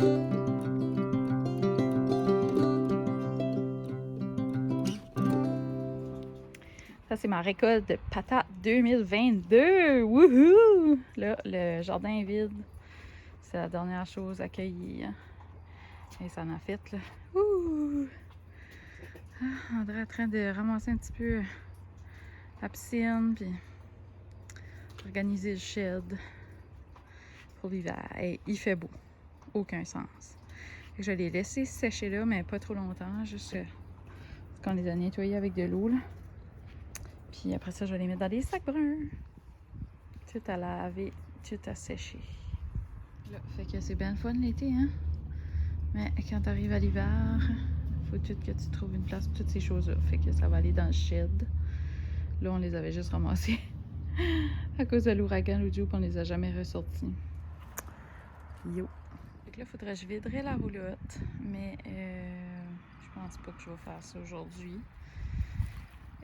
Ça, c'est ma récolte de patates 2022! Wouhou! Là, le jardin est vide. C'est la dernière chose à cueillir. Et ça en a fait, là. Ouh! Ah, André est en train de ramasser un petit peu la piscine, puis organiser le shed pour l'hiver. Et il fait beau. Aucun sens. Et je l'ai laissé sécher là, mais pas trop longtemps, juste qu'on les a nettoyés avec de l'eau, là. Puis après ça, je vais les mettre dans des sacs bruns. Tout à laver, tout à sécher. Là, fait que c'est bien le fun l'été, hein? Mais quand t'arrives à l'hiver, faut tout que tu trouves une place pour toutes ces choses-là. Fait que ça va aller dans le shed. Là, on les avait juste ramassés à cause de l'ouragan l'autre jour, puis on les a jamais ressortis. Yo! Fait que là, faudrait que je viderais la roulotte, mais je pense pas que je vais faire ça aujourd'hui.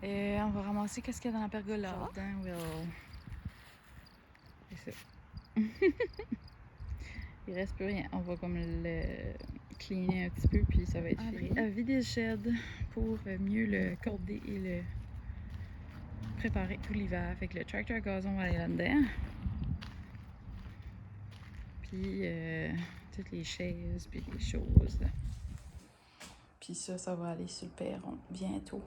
On va ramasser qu'est-ce qu'il y a dans la pergola. Jardin will... C'est ça. Il reste plus rien. On va comme le cleaner un petit peu, puis ça va être fini. À vider le shed pour mieux le corder et le préparer tout l'hiver. Fait que le tracteur gazon va aller là-dedans. Puis toutes les chaises, puis les choses. Puis ça va aller sur le perron bientôt.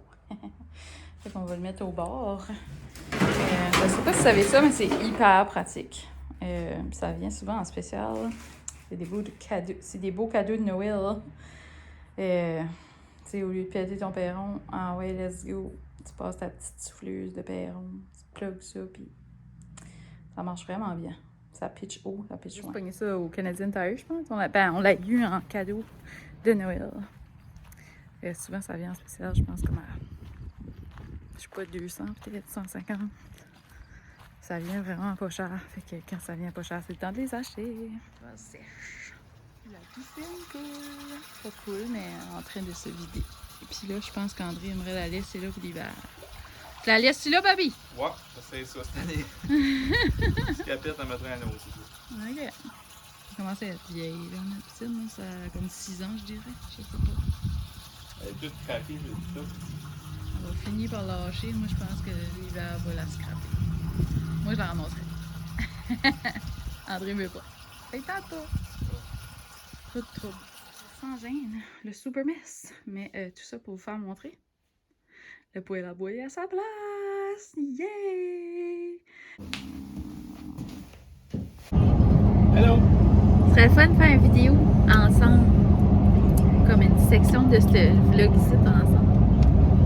Fait qu'on va le mettre au bord. Je sais pas si vous savez ça, mais c'est hyper pratique. Ça vient souvent en spécial. C'est des beaux cadeaux. C'est des beaux cadeaux de Noël. Tu sais, au lieu de péter ton perron, ah ouais, let's go. Tu passes ta petite souffleuse de perron, tu plugues ça, puis ça marche vraiment bien. Ça pitch haut, ça pitch loin. J'ai pogné ça au Canadian Tire, je pense. On l'a eu en cadeau de Noël. Souvent, ça vient en spécial, je pense, comme à, je sais pas, 200, peut-être 150. Ça vient vraiment pas cher. Fait que quand ça vient pas cher, c'est le temps de les acheter. Ça sèche. La piscine coule. Pas cool, mais en train de se vider. Et puis là, je pense qu'André aimerait la laisser là pour l'hiver. Tu la laisses-tu là, Baby? Ouais, c'est ça cette année. Si capite, elle mettrait un autre, c'est ça. Ok. Ça commence à être vieille, là, ma piscine. Là, ça a comme 6 ans, je dirais. Je sais pas. Elle est toute craquée, tout. On va finir par lâcher. Moi, je pense que l'hiver va la scraper. Moi, je la ramasserai. André veut pas. Fait que tantôt. Trop de trouble. Sans gêne, le super mess. Mais tout ça pour vous faire montrer. Le poêle à bois est à sa place. Yay! Hello! Ce serait le fun de faire une vidéo ensemble. Comme une section de ce vlog ici ensemble.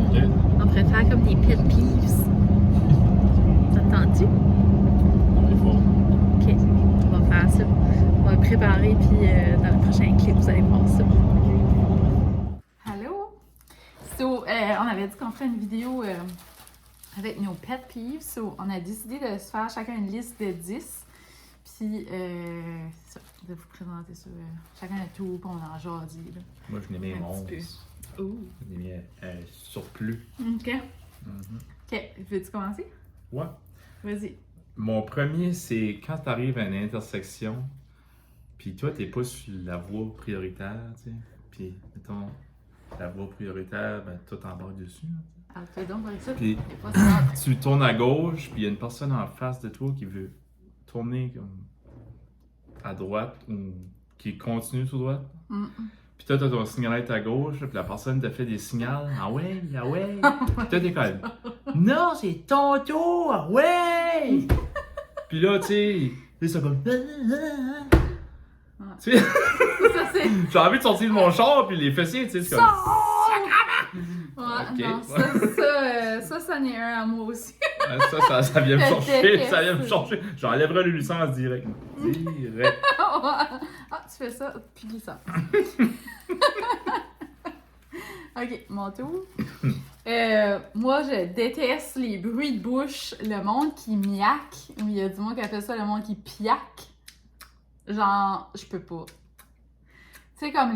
Okay. On pourrait faire comme des pet peeves. T'entends-tu? Ok, on va faire ça. On va le préparer, puis dans le prochain clip, vous allez voir ça. Allô? So, on avait dit qu'on ferait une vidéo avec nos pet peeves. So, on a décidé de se faire chacun une liste de 10. Puis, ça, de vous présenter ça. Chacun un tour, puis on en jaser. Moi, je n'ai mis 11. Ouh. Je n'ai mis surplus. Ok. Ok, veux-tu commencer? Ouais. Vas-y. Mon premier, c'est quand tu arrives à une intersection, puis toi, t'es pas sur la voie prioritaire, tu sais. Puis, mettons, la voie prioritaire, ben, toi, t'embarques dessus. Ah, fais donc avec ça. Puis, tu tournes à gauche, puis il y a une personne en face de toi qui veut tourner comme à droite ou qui continue tout droite. Puis toi, t'as ton signalette à gauche, puis la personne te fait des signaux. Ah ouais, ah ouais. Puis toi, t'es comme, non, c'est ton tour, ah ouais. Puis là, tu sais, c'est comme, tu sais, j'ai envie de sortir de mon char, puis les fessiers, tu sais, c'est comme, ouais, okay, non, ça n'est un à moi aussi. ça vient me chercher, ça vient me chercher. J'enlèverai le licence direct. Direct. Ah, tu fais ça, puis licence. Ok, mon tour. Moi, je déteste les bruits de bouche, le monde qui miaque, ou il y a du monde qui appelle ça le monde qui piaque. Genre, je peux pas. Tu sais, comme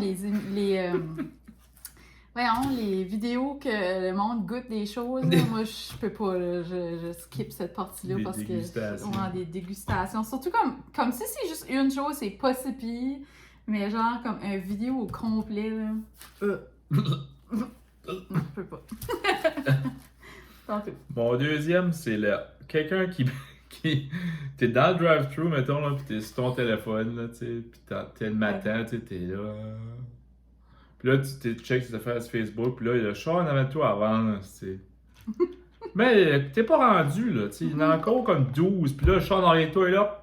voyons, les vidéos que le monde goûte des choses, là, moi, je peux pas, là, je skip cette partie-là Des parce dégustations. que... Ouais, des dégustations. Surtout comme si c'est juste une chose, c'est pas si pire. Mais genre, comme un vidéo au complet, là. Non, je peux pas. Tantôt. Mon deuxième, c'est quelqu'un qui t'es dans le drive-thru, mettons, là, pis t'es sur ton téléphone, là, tu sais, pis t'es le matin, tu sais, t'es là. Pis là, tu checkes tes affaires sur Facebook, pis là, il y a le chat en avant de toi avant, tu sais. Mais t'es pas rendu, là, tu sais, il y en a encore comme 12, pis là, le chat en arrière de toi est là.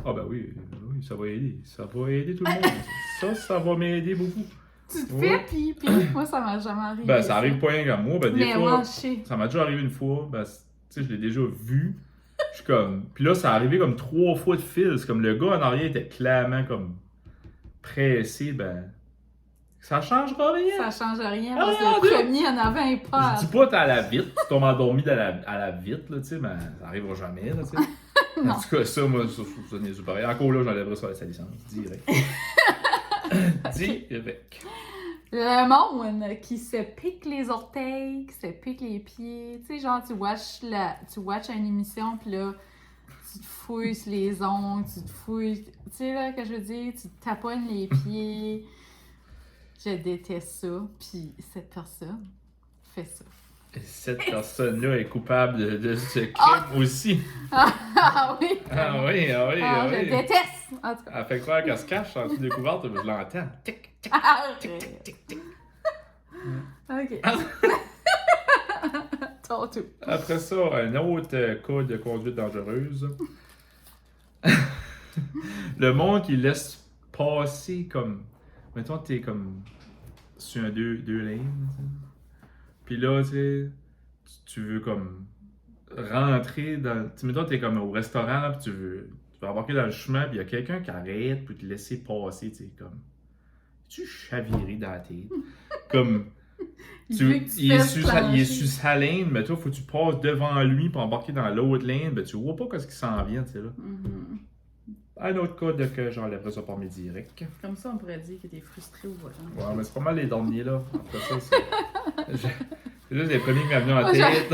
Ah ben oui, ça va aider. Ça va aider tout le monde. Ça va m'aider beaucoup. Tu te fais pipi. Moi, ça m'a jamais arrivé. Ben, ça arrive pas rien qu'à moi. Ben, des mais fois, moi, je sais. ça m'a déjà arrivé une fois. Ben, tu sais, je l'ai déjà vu. Je suis comme... Puis là, ça arrivé comme 3 fois de fil. C'est comme le gars en arrière était clairement comme pressé. Ben, ça changera rien. Ça change rien parce que le premier en avant est pas... Je dis pas t'es à la vitre. Tu tombes endormi à la vitre, là, tu sais. Ben, ça arrivera jamais, là, tu sais. En tout cas, ça, moi, ça n'est pas pareil. Encore là, j'enlèverai ça à sa licence. Direct. Direct. Le monde qui se pique les orteils, qui se pique les pieds. Tu sais, genre, tu watches une émission, puis là, tu te fouilles sur les ongles, tu te fouilles... Tu sais, là, que je veux dire, tu te taponnes les pieds. Je déteste ça. Puis cette personne fait ça. Et cette personne-là est coupable de ce crime aussi. Ah oui! Ah oui, ah oui, ah oui. Je déteste! En tout cas. Elle fait croire qu'elle se cache en dessous des couvertes, mais je l'entends. Tic, tic, tic, tic, tic. Ok. Ton tout. Après ça, un autre cas de conduite dangereuse. Le monde qui laisse passer comme... Mettons, t'es comme sur un deux lanes. Puis là, tu sais, tu veux comme rentrer dans... Tu mettons, t'es comme au restaurant, là, puis tu veux embarquer dans le chemin, puis il y a quelqu'un qui arrête pour te laisser passer, tu sais, comme... Tu chaviré dans la tête. Comme... il est sur sa lane, mais toi, faut que tu passes devant lui pour embarquer dans l'autre lane, ben tu vois pas ce qui s'en vient, tu sais, là. Mm-hmm. Un autre cas de que j'enlèverais ça par mes directs. Comme ça, on pourrait dire que t'es frustré au volant. Ouais, mais c'est pas mal les derniers, là. Après ça, c'est juste les premiers qui m'ont venu en tête.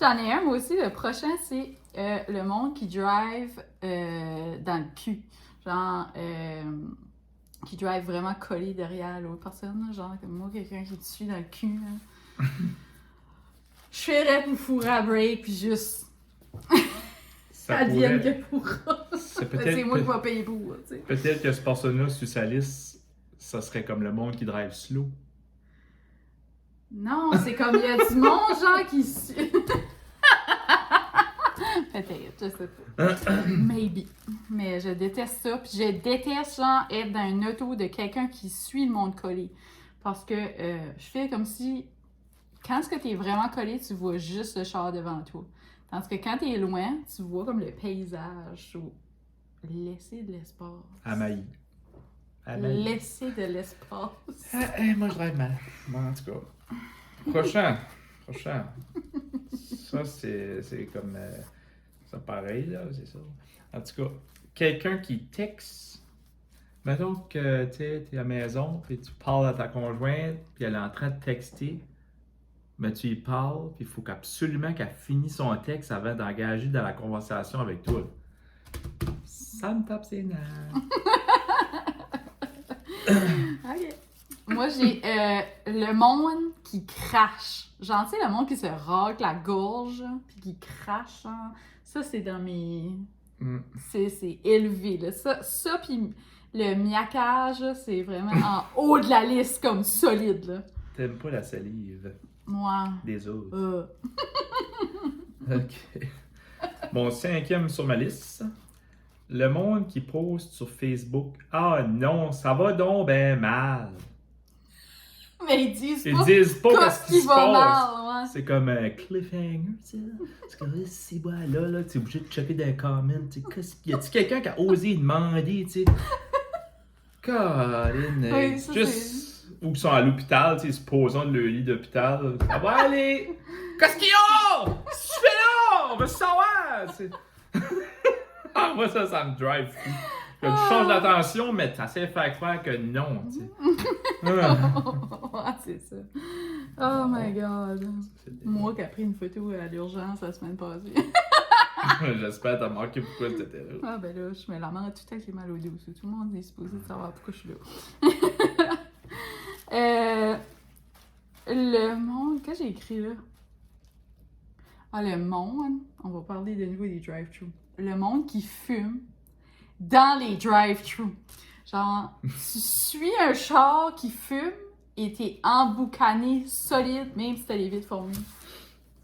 J'en ai un, moi aussi. Le prochain, c'est le monde qui drive dans le cul. Genre, qui drive vraiment collé derrière l'autre personne. Là. Genre, comme moi, quelqu'un qui te suit dans le cul. Je ferais pour fourrer à break, puis juste... Ça advienne que pourra. C'est moi qui vais payer pour. Tu sais. Peut-être que cette personne-là, sur sa liste, ça serait comme le monde qui drive slow. Non, c'est comme il y a du monde, genre, qui suit. Peut-être, je sais pas. Maybe. Mais je déteste ça. Puis je déteste, genre, être dans une auto de quelqu'un qui suit le monde collé. Parce que je fais comme si, quand est-ce que t'es vraiment collé, tu vois juste le char devant toi. Tandis que quand t'es loin, tu vois comme le paysage. Ou laisser de l'espace. Amaï. Laisser de l'espace. Moi, je drive mal. Bon, en tout cas. Prochain. Ça, c'est comme... c'est pareil, là, c'est ça. En tout cas, quelqu'un qui texte. Mettons que t'es à la maison, puis tu parles à ta conjointe, puis elle est en train de texter. Mais tu y parles, puis il faut absolument qu'elle finisse son texte avant d'engager dans la conversation avec toi. Ça me tape ses nerfs. Ok. Moi, j'ai le monde qui crache. Genre, tu sais, le monde qui se racle la gorge, puis qui crache. Hein. Ça, c'est dans mes... C'est élevé, là. Ça puis le miaquage, c'est vraiment en haut de la liste, comme solide, là. T'aimes pas la salive? Moi. Des autres. Ok. Bon, 5e sur ma liste. Le monde qui poste sur Facebook. Ah non, ça va donc ben mal. Mais ils disent pas ce qui se passe. Mal, ouais. C'est comme un cliffhanger, tu sais. C'est comme si là, tu es obligé de checker dans les comments. Y a-t-il quelqu'un qui a osé demander, tu sais? Caroline, oui, juste. Ou qui sont à l'hôpital, tu sais, se posant de leur lit d'hôpital. Ça va aller! Qu'est-ce qu'il y a? Qu'est-ce que tu fais là? On veut savoir! Ah, moi, ça me drive fou. Tu changes d'attention, mais tu essaies de faire croire que non, tu sais. C'est ça. Oh my god. Moi qui ai pris une photo à l'urgence la semaine passée. J'espère t'as marqué pourquoi t'étais là. Ah ben là, je mets la main tout le temps qui est mal au dos. Tout le monde est supposé savoir pourquoi je suis là. Le monde... Qu'est-ce que j'ai écrit là? Ah, le monde... On va parler de nouveau des drive-thru. Le monde qui fume dans les drive-thru. Genre, tu suis un char qui fume et t'es emboucané solide, même si t'as les vitres fournies.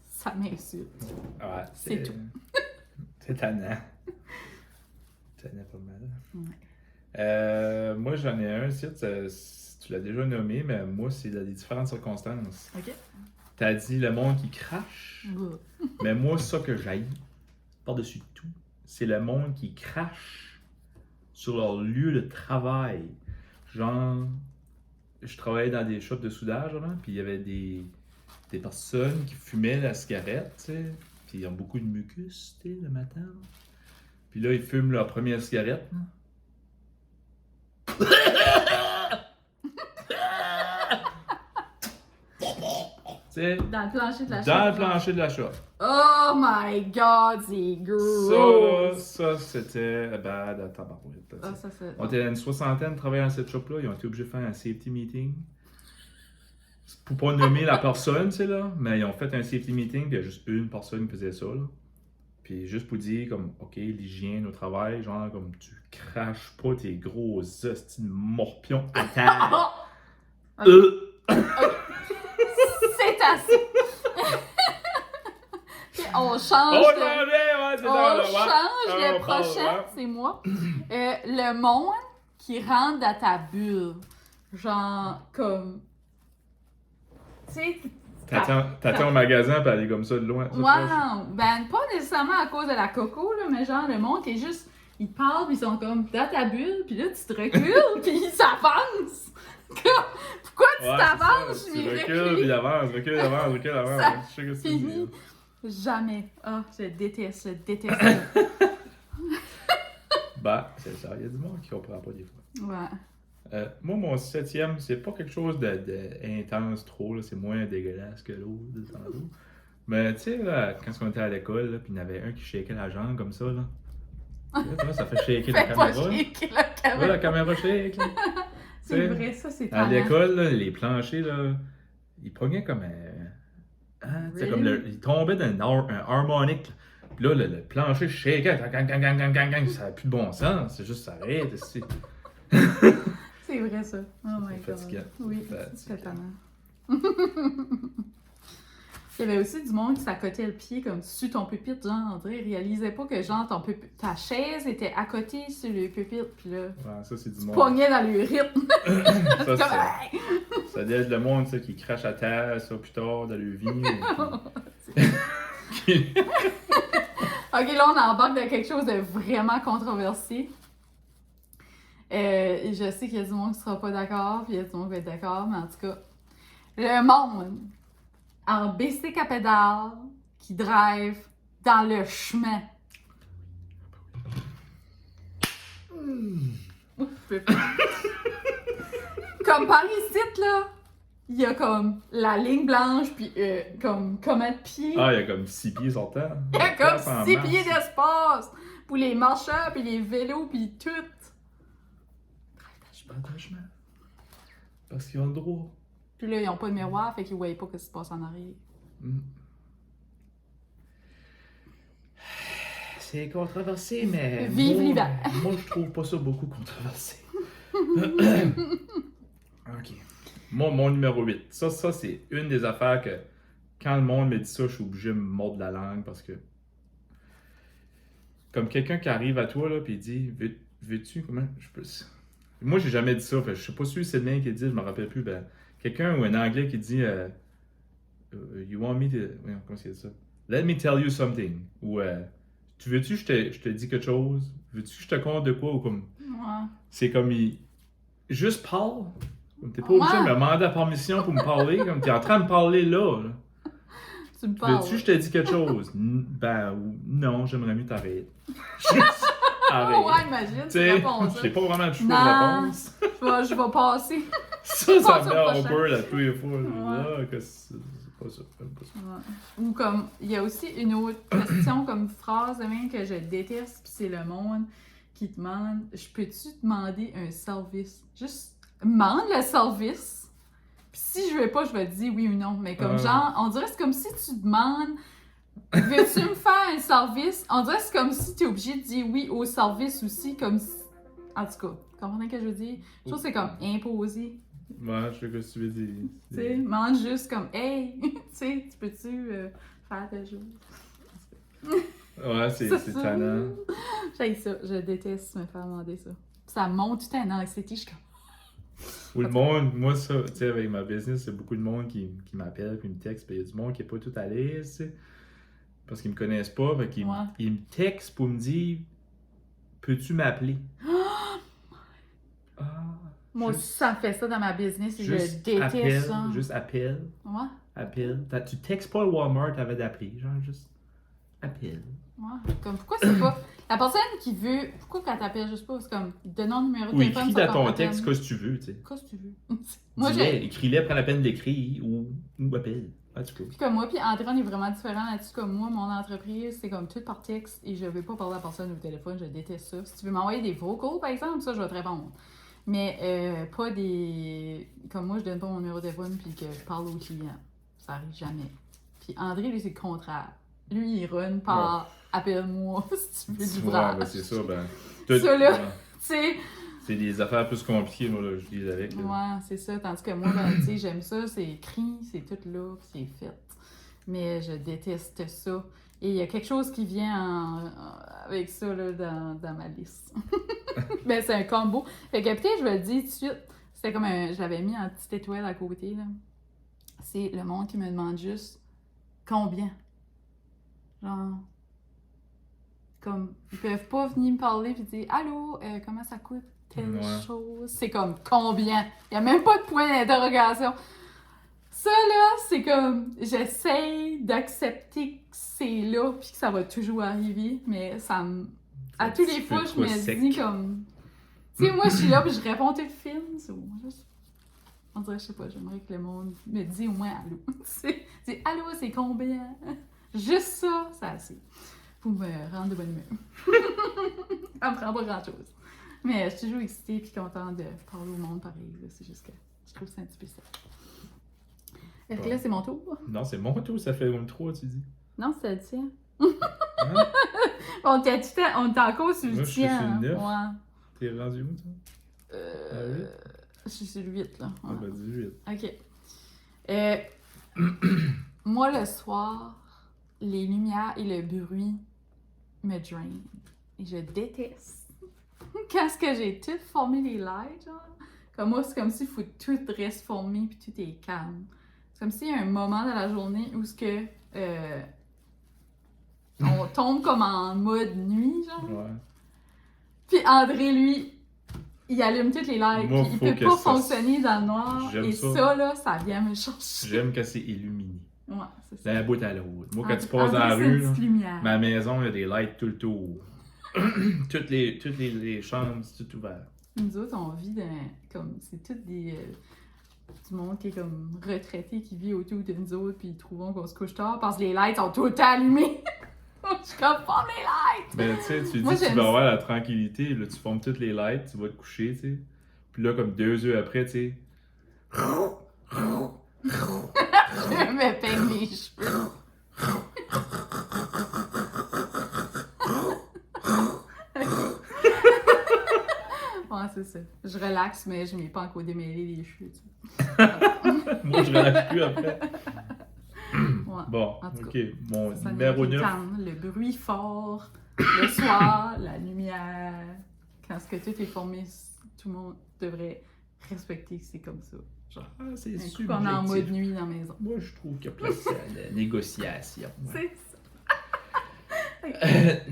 Ça m'insulte. Ouais, C'est tout. C'est tannant. Tannant pas mal. Ouais. Moi, j'en ai un ici, tu l'as déjà nommé, mais moi, c'est dans des différentes circonstances. OK. T'as dit le monde qui crache, mais moi, ça que j'haïs, par-dessus tout, c'est le monde qui crache sur leur lieu de travail. Genre, je travaillais dans des shops de soudage, vraiment, puis il y avait des personnes qui fumaient la cigarette, tu sais, puis ils ont beaucoup de mucus, tu sais, le matin. Puis là, ils fument leur première cigarette. T'sais, Dans le plancher de la dans chambre. le plancher de la shop. Oh my god, c'est gros! Ça, c'était bad à tabarouette. Ah, ça, c'est... On était une soixantaine travaillant dans cette shop-là. Ils ont été obligés de faire un safety meeting. C'est pour pas nommer la personne, tu sais, là. Mais ils ont fait un safety meeting, puis il y a juste une personne qui faisait ça, là. Puis juste pour dire, comme, OK, l'hygiène au travail, genre, comme, tu craches pas tes gros hosties de morpions à terre. C'est assez! Okay, on change le prochain, c'est moi. Le monde qui rentre dans ta bulle. Genre, comme... Tu sais... T'attends au magasin pis aller comme ça de loin. Wow! Ben, pas nécessairement à cause de la coco, là, mais genre, le monde qui est juste... Ils te parlent, pis ils sont comme dans ta bulle, pis là, tu te recules, pis ils s'avancent! Pourquoi tu t'avances? Tu recules, puis avance, recule, avance. Ça Je sais que c'est finit jamais. Ah, je déteste. Bah, c'est ça. Il y a du monde qui comprend pas des fois. Ouais. Moi, mon 7e, c'est pas quelque chose de intense trop, là. C'est moins dégueulasse que l'autre de tantôt. Mais tu sais, là, quand on était à l'école, là, puis il y en avait un qui shakeait la jambe comme ça, là. Là, ça fait shaker la caméra. Shaker la caméra. Ouais, la caméra shake, là. C'est vrai, ça, c'est à l'école, là, les planchers, là, ils pognaient comme Really? comme ils tombaient dans un harmonique. Puis là, le plancher shakeait, gang, ça n'a plus de bon sens, c'est juste ça arrête. C'est vrai, ça. Oh my god. Fatigant. Oui, c'est tannant. Il y avait aussi du monde qui s'accotait le pied comme sur ton pupitre, genre, André, il réalisait pas que genre ta chaise était à côté sur le pupitre, puis là, ouais, ça c'est du tu monde. pognais dans le rythme. Ça doit être le monde ça, qui crache à terre, ça plus tard dans le vie. Ok, là on embarque dans quelque chose de vraiment controversé. Je sais qu'il y a du monde qui sera pas d'accord, puis il y a du monde qui va être d'accord, mais en tout cas, le monde en bicycle à pédale qui drive dans le chemin. Comme par ici, là, il y a comme la ligne blanche, puis comme combien de pieds? Ah, il y a comme 6 pieds sur terre. Il y a comme 6 pieds d'espace pour les marcheurs, puis les vélos, puis tout. Je pas dans chemin. Parce qu'ils ont le droit. Puis là, ils ont pas de miroir, fait qu'ils voient pas ce qui se passe en arrière. C'est controversé, mais. Vive l'hiver! Moi, je trouve pas ça beaucoup controversé. Ok. Moi, mon numéro 8. Ça, c'est une des affaires que quand le monde me dit ça, je suis obligé de me mordre la langue parce que. Comme quelqu'un qui arrive à toi, là, puis il dit veux-tu, comment je peux. Moi, j'ai jamais dit ça. Fait, je sais pas si c'est le mien qui dit, je me rappelle plus. Ben, quelqu'un ou un anglais qui dit You want me to. Comment c'est ça? Let me tell you something. Ou tu veux-tu que je te dis quelque chose? Veux-tu que je te conte de quoi? Ou comme. Ouais. C'est comme juste parle. T'es pas obligé de me demander la permission pour me parler. Comme t'es en train de me parler là. Tu me parles. Veux-tu que je te dise quelque chose? Ben non, j'aimerais mieux t'arrêter. Arrête. Oh ouais, imagine, tu réponds ça. J'ai pas vraiment de choix de réponse. Je vais passer. Ça Passe me au met un prochain. peu là tous les fois. Ouais. Là, que pas ça. J'aime pas ça. Ouais. Ou comme, il y a aussi une autre question comme phrase même que je déteste, puis c'est le monde qui demande « Je peux-tu demander un service? » Juste, demande le service, puis si je veux pas, je vais te dire oui ou non. Mais comme genre, on dirait que c'est comme si tu demandes « Veux-tu me faire un service? » On dirait que c'est comme si t'es obligé de dire oui au service aussi, comme si... En tout cas, comprenez ce que je veux dire? Je trouve que c'est comme imposé. Ouais, je sais que tu veux dire. Tu sais, demande juste comme « Hey, tu sais, tu peux-tu faire ta chose? » Ouais, c'est tannant. J'haïs ça, je déteste me faire demander ça. Ça monte tout un anxiété, je suis comme... Ou le monde, moi, ça, tu sais, avec ma business, il y a beaucoup de monde qui m'appelle puis me texte, puis il y a du monde qui est pas tout à l'aise, tu sais, parce qu'ils me connaissent pas, fait qu'ils ils me textent pour me dire « Peux-tu m'appeler? » Moi aussi, ça me fait ça dans ma business et je déteste appelle, ça. Juste appelle. Ouais. Appelle. Tu textes pas le Walmart avant d'appeler, genre juste appelle. Ouais. Comme, pourquoi c'est pas... La personne qui veut... Pourquoi qu'elle t'appelle juste pas? C'est comme, donne-nous le numéro de Ou téléphone. écris dans ton texte qu'est-ce que tu veux, tu sais. Qu'est-ce que tu veux? Moi, écris-le, prends la peine d'écrire ou appelle. Ah, tu peux. Puis comme moi, puis André, on est vraiment différents là-dessus. Comme moi, mon entreprise, c'est comme tout par texte et je veux pas parler à personne au téléphone, je déteste ça. Si tu veux m'envoyer des vocals, par exemple, ça, je vais te répondre. Mais pas des... Comme moi, je donne pas mon numéro de téléphone puis que je parle au client. Ça arrive jamais. Puis André, lui, c'est le contraire. Lui, il run par appelle-moi si tu veux du vrai. Ouais, ben c'est ça, ben... Ça, là, tu sais... C'est des affaires plus compliquées, moi, là, je dis avec. Là. Ouais, c'est ça. Tandis que moi, ben, tu sais, j'aime ça, c'est écrit, c'est tout là, c'est fait. Mais je déteste ça. Et il y a quelque chose qui vient avec ça, là, dans ma liste. Ben, c'est un combo. Fait que peut-être, je vais le dire tout de suite. C'était comme un... Je l'avais mis en petite étoile à côté, là. C'est le monde qui me demande juste combien. Genre... Comme, ils peuvent pas venir me parler puis dire « Allô, comment ça coûte telle chose? » C'est comme « Combien? » Il y a même pas de point d'interrogation. Ça, là, c'est comme... J'essaye d'accepter que c'est là puis que ça va toujours arriver, mais ça me... À tous les fois, je me dis comme... Tu sais, moi, je suis là puis je réponds tout le film. On dirait, je sais pas, j'aimerais que le monde me dise au moins « Allô? » Tu sais, dis « Allô, c'est combien? » Juste ça, c'est assez. Pour me rendre de bonne humeur. Ça me prend pas grand-chose. Mais je suis toujours excitée et contente de parler au monde pareil. C'est juste que je trouve ça un petit peu ça. Est-ce que là, c'est mon tour? Non, c'est mon tour. Ça fait une 3, tu dis. Non, c'est le tien. Hein? On est encore sur le tien. Moi, je suis sur le 9. Ouais. T'es rendu où, toi? Je suis sur le 8, là. Ouais. Ah, ben 18. OK. Moi, le soir, les lumières et le bruit me drain. Et je déteste. Quand est-ce que j'ai tout formé les lights, genre? Comme moi, c'est comme s'il faut tout reste formé puis tout est calme. C'est comme s'il y a un moment dans la journée où ce que on tombe comme en mode nuit, genre. Ouais. Puis André, lui, il allume toutes les lights. Moi, Puis il peut pas fonctionner dans le noir. Et ça, là, ça vient me chercher. J'aime quand c'est illuminé. Ouais, c'est ça. D'un bout à l'autre. Moi, quand tu passes dans la rue, là, ma maison, il y a des lights tout le tour. toutes les chambres, c'est tout ouvert. Nous autres, on vit dans... comme... C'est tout des... du monde qui est comme retraité, qui vit autour de nous autres, puis ils trouvent qu'on se couche tard, parce que les lights sont tout le temps allumés. Je suis comme, forme les lights! Ben, tu sais, tu dis que tu vas avoir la tranquillité, là, tu formes toutes les lights, tu vas te coucher, tu sais. Puis là, comme 2 heures après, tu sais... Je me peigne les cheveux. Ouais, c'est ça. Je relaxe, mais je m'ai pas encore démêlé les cheveux. Tu sais. Moi, je relaxe plus après. Ouais, bon, ok. Mon numéro 9. Le bruit fort, le soir, la lumière. Quand ce que tout est formé, tout le monde devrait respecter que c'est comme ça. Genre, c'est subjectif. On est en mode nuit dans la maison. Moi, je trouve qu'il y a place à la négociation. Ouais. C'est ça.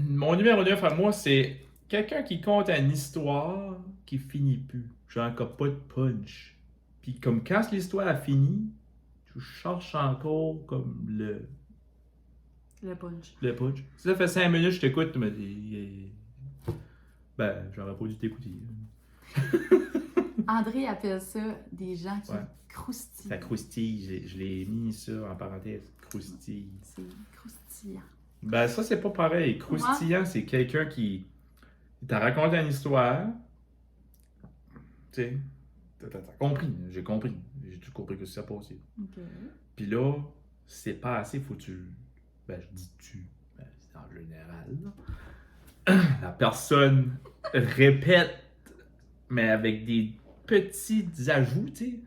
Mon numéro 9 à moi, c'est quelqu'un qui compte une histoire qui finit plus. Genre, qui n'a pas de punch. Puis comme quand l'histoire a fini, tu cherches encore comme le punch. Le punch. Si ça fait 5 minutes, je t'écoute, tu me dis... Ben, j'aurais pas dû t'écouter. André appelle ça des gens qui Ouais. croustillent. Ça croustille, je l'ai mis ça en parenthèse. Croustille. C'est croustillant. Ben ça, c'est pas pareil. Croustillant, c'est quelqu'un qui t'a raconté une histoire. Tu sais, t'as compris, j'ai compris. J'ai tout compris que ça passé. OK. Puis là, c'est pas assez, faut que tu... Ben, je dis tu, ben, c'est en général, là. La personne répète, mais avec des petits ajouts, tu sais.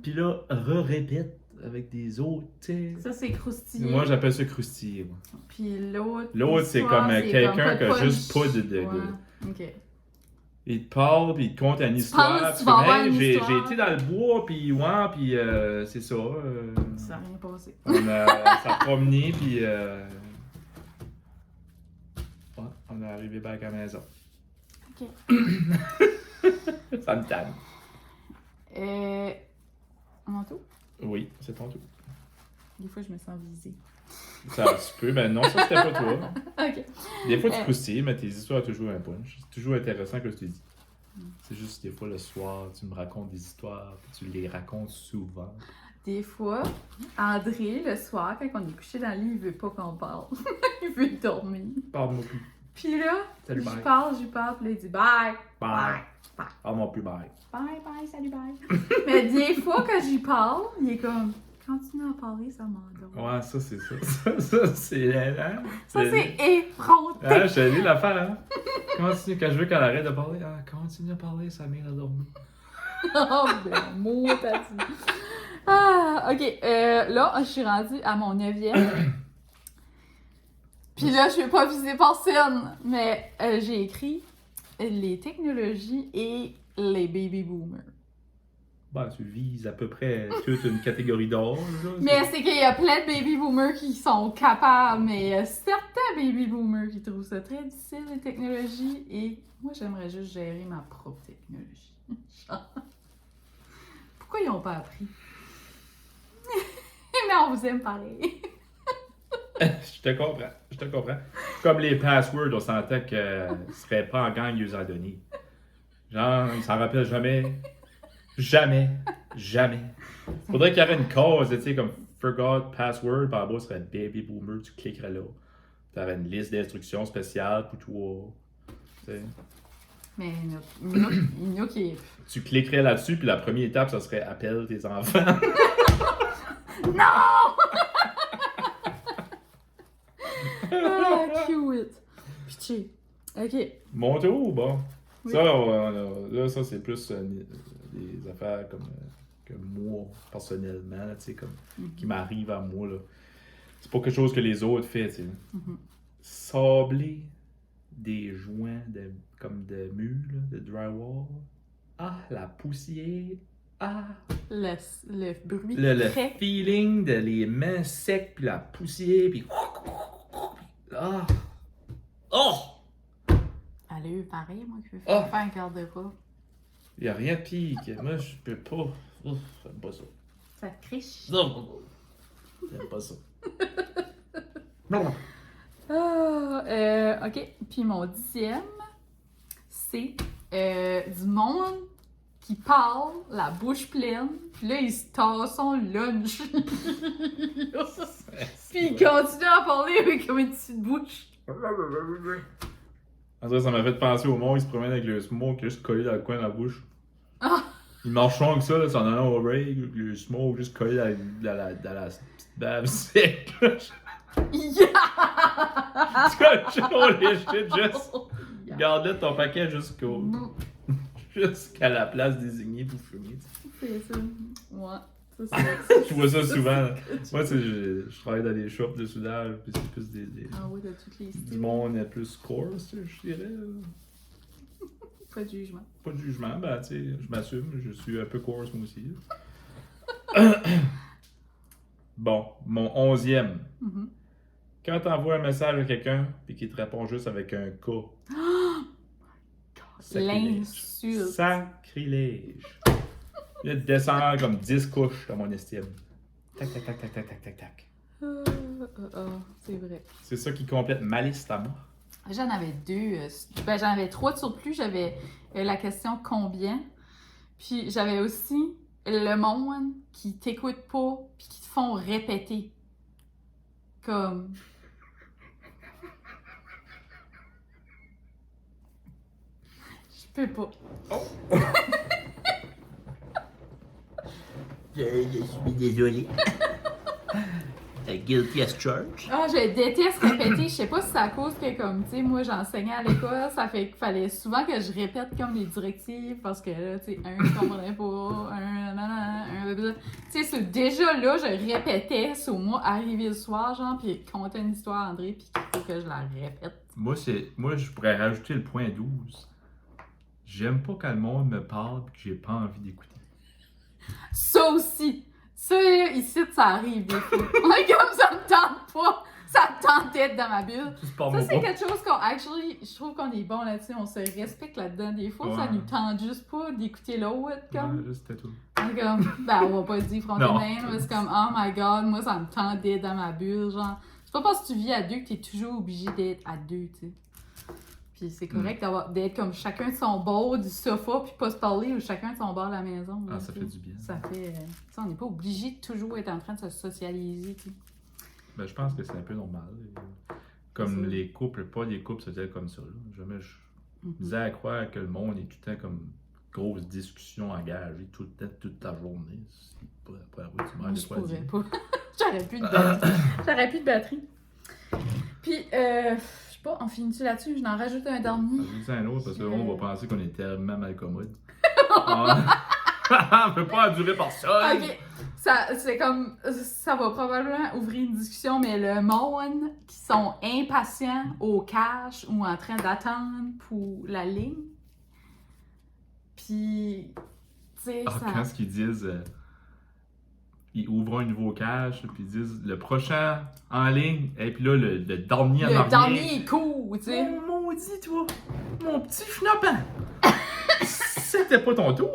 Puis là, répète avec des autres, tu sais. Ça, c'est croustillant. Moi, j'appelle ça croustiller, moi. Puis l'autre... L'autre, c'est histoire, comme c'est quelqu'un comme qui a punch. juste pas de... Ouais. OK. Il te parle, puis il te conte une histoire. penses que puis tu vas comme, avoir hey, une j'ai histoire. été dans le bois, puis ouais, puis c'est ça. Ça n'a rien passé. On s'est promené, puis ouais, on est arrivé back à la maison. OK. Ça me tanne. Mon tour? Oui, c'est ton tour. Des fois, je me sens visée. Ça se peut, ben non, ça c'était pas toi. OK. Des fois tu croustilles, mais tes histoires ont toujours un punch. C'est toujours intéressant que je te dis. C'est juste des fois le soir, tu me racontes des histoires, puis tu les racontes souvent. Des fois, André, le soir, quand on est couché dans le lit, il veut pas qu'on parle. Il veut dormir. Parle-moi plus. Puis là, Salut, je bye. parle, puis là, il dit bye. Bye. Bye. Parle-moi plus, bye. Bye, bye, salut, bye. Mais des fois, quand j'y parle, il est comme, continue à parler, ça m'endort. Ouais, ça c'est ça. Ça c'est... Hein? Ça, c'est effronté. Ah, je t'ai dit l'affaire, hein? Continue, quand je veux qu'elle arrête de parler, continue à parler, ça m'aide à dormir. Oh, ben, mot, t'as dit. Ah, OK. Là, je suis rendue à mon 9e. Puis là, je vais pas viser personne, mais j'ai écrit les technologies et les baby boomers. Ben, tu vises à peu près toute une catégorie d'âge, là. Mais c'est qu'il y a plein de baby boomers qui sont capables, mais certains baby boomers qui trouvent ça très difficile, les technologies, et moi, j'aimerais juste gérer ma propre technologie. Genre, pourquoi ils n'ont pas appris? Mais on vous aime pareil. Je te comprends. Comme les passwords, on sentait que ce serait pas en gang, ils les ont donné. Genre, ils s'en rappellent jamais. Jamais. Faudrait qu'il y aurait une cause, tu sais, comme forgot password, par en bas, ce serait baby boomer, tu cliquerais là. Tu aurais une liste d'instructions spéciales pour toi. Tu sais. Mais il y en a qui... Tu cliquerais là-dessus, puis la première étape, ça serait appelle tes enfants. Non! Ah, cute. Pitché. OK. Mon tour, bon. Oui. Ça, là, ça, c'est plus des affaires comme que moi, personnellement, là, tu sais, comme qui m'arrivent à moi, là. C'est pas quelque chose que les autres font, tu sais. Sabler des joints comme de murs, là, de drywall. Ah, la poussière. Ah! Le bruit Le frais. feeling de les mains secs, puis la poussière, puis... Ah! Oh! Elle a eu pareil, moi, qui veux Ah. faire un garde-robe. Il a rien de pire que moi, je peux pas. Ouf, j'aime pas ça. Ça te criche. Non! J'aime pas ça. Non! Ah, OK. Puis mon 10e, c'est du monde qui parle, la bouche pleine, puis là, il se tasse son lunch. Puis il continue à parler avec comme une petite bouche. En tout cas, ça m'a fait penser au monde, il se promène avec le smoke juste collé dans le coin de la bouche. Ah. Il marche long que ça, là, s'en allant au break, le smoke juste collé dans la petite bave sec. Yeah! Tu vois, les shit, juste garde là ton paquet jusqu'à la place désignée pour fumer. C'est ça. Ouais. Ça, c'est Je vois ça souvent. Là. Moi, tu sais, je travaille dans des shops de soudage, puis c'est plus Ah oui, de toutes les du styles. monde plus coarse, tu sais, je dirais. Là. Pas de jugement. Pas de jugement, ben, tu sais, je m'assume, je suis un peu coarse moi aussi. Bon, mon 11e. Mm-hmm. Quand t'envoies un message à quelqu'un, puis qu'il te répond juste avec un K. Sacrilège. L'insulte. Sacrilège. Il descend comme 10 couches dans mon estime. Tac, tac, tac, tac, tac, tac, tac, tac. C'est vrai. C'est ça qui complète ma liste à moi. J'en avais 2. J'en avais 3 de surplus. J'avais la question combien. Puis j'avais aussi le monde qui t'écoute pas puis qui te font répéter. Comme... Je peux pas. Je suis désolé. Guilty as charged. Ah, je déteste répéter. Je sais pas si c'est à cause que, comme, tu sais, moi, j'enseignais à l'école, ça fait qu'il fallait souvent que je répète comme les directives parce que là, tu sais, je comprenais pas, tu sais, déjà là, je répétais sur moi, arriver le soir, genre, puis compter une histoire à André, puis qu'il faut que je la répète. Moi, je pourrais rajouter le point 12. J'aime pas quand le monde me parle et que j'ai pas envie d'écouter. Ça aussi! Ça, ici, ça arrive des fois. Comme ça me tente pas, ça me tente d'être dans ma bulle. Ça, c'est quelque chose qu'on, je trouve qu'on est bon là-dessus, on se respecte là-dedans. Des fois, ça nous tente juste pas d'écouter l'autre, comme. Ouais, juste tout. Comme, ben, on va pas dire frontalement, mais c'est comme, oh my god, moi, ça me tente d'être dans ma bulle, genre. C'est pas parce que tu vis à deux que t'es toujours obligé d'être à deux, tu sais. Puis c'est correct d'être comme chacun de son bord du sofa, puis pas se parler, ou chacun de son bord de la maison. Ah, là, ça fait du bien. Ça fait... on n'est pas obligé de toujours être en train de se socialiser, tu sais. Ben, je pense que c'est un peu normal. Comme les couples, pas les couples sociaux comme ça. Là. Jamais je disais à croire que le monde est tout le temps comme grosse discussion engagée tout le temps, toute la journée. C'est pas avoir du mal de Je pourrais dire. pas. J'aurais plus de batterie. J'aurais plus de batterie. Puis, je sais pas, on finit-tu là-dessus? Je n'en rajoute un dernier. Rajoute un autre parce que on va penser qu'on est tellement malcommode. On peut pas endurer personne. Ok, c'est comme, ça va probablement ouvrir une discussion, mais le monde qui sont impatients au cash ou en train d'attendre pour la ligne, puis, tu sais, ça... Quand ce qu'ils disent, ils ouvrent un nouveau cash, puis ils disent le prochain en ligne, et puis là, le dernier en arrière. Le dernier est cool, tu sais. Oh, maudit, toi, mon petit schnappant. C'était pas ton tour.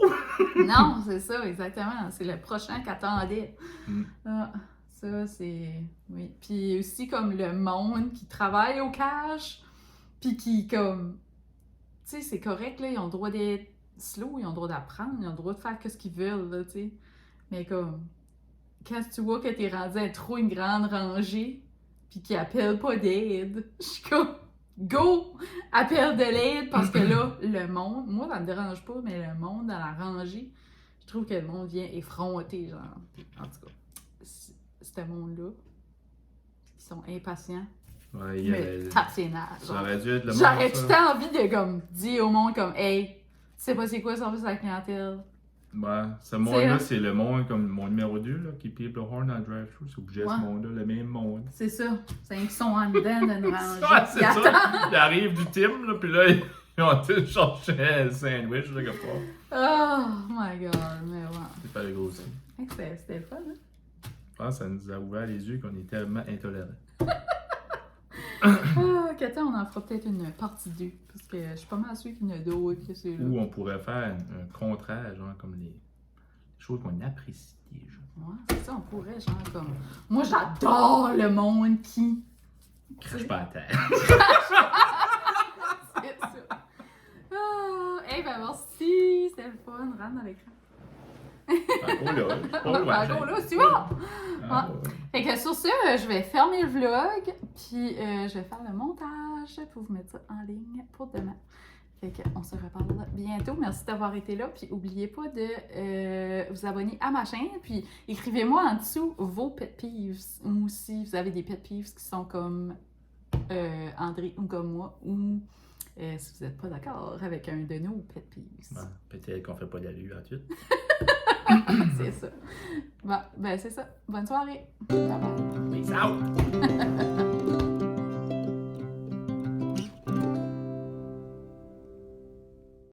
Non, c'est ça, exactement. C'est le prochain qu'attendait. Mm. Ah, ça, c'est... Oui. Puis aussi, comme le monde qui travaille au cash, puis qui, comme... Tu sais, c'est correct, là, ils ont le droit d'être slow, ils ont le droit d'apprendre, ils ont le droit de faire ce qu'ils veulent, là, tu sais. Mais comme... Quand tu vois que t'es rendu à trop une grande rangée, puis qu'ils appellent pas d'aide, je suis comme... Go! Appelle de l'aide, parce que là, le monde, moi ça me dérange pas, mais le monde dans la rangée, je trouve que le monde vient effronter, genre. En tout cas, ce monde-là, qui sont impatients, Ouais, me tape ses nerfs. Ça aurait dû être le monde. J'aurais tout le temps envie de comme, dire au monde comme, hey, tu sais pas c'est quoi le service à la clientèle? Ouais, ce monde-là, c'est le monde comme mon numéro 2 là, qui pipe le horn dans le drive-thru. C'est obligé ce monde-là, le même monde. C'est ça. C'est qu'ils sont en dedans d'une rangée. C'est ça. Ils arrivent du team, là, puis là, ils ont tous cherché un sandwich, je sais pas. Oh my god, mais ouais. C'est pas le gros aussi. C'était fun, hein? Je pense que ça nous a ouvert les yeux qu'on est tellement intolérants. Kata, on en fera peut-être une partie 2, parce que je suis pas mal sûre qu'il y en a d'autres que c'est là. Ou on pourrait faire un contraire, genre comme les choses qu'on apprécie déjà. Ouais, c'est ça, on pourrait, genre comme... Moi, j'adore le monde qui... Crache pas à terre. C'est ça. Eh ben merci, c'était le fun, rentre dans l'écran. Encore là, c'est bon! Fait que sur ce, je vais fermer le vlog, puis je vais faire le montage pour vous mettre ça en ligne pour demain. Fait qu'on se reparle bientôt. Merci d'avoir été là, puis n'oubliez pas de vous abonner à ma chaîne, puis écrivez-moi en dessous vos pet peeves, ou si vous avez des pet peeves qui sont comme André ou comme moi, ou si vous n'êtes pas d'accord avec un de nos pet peeves. Peut-être qu'on fait pas d'allure ensuite. C'est ça. Bon, ben c'est ça. Bonne soirée. Bye bye. Peace out!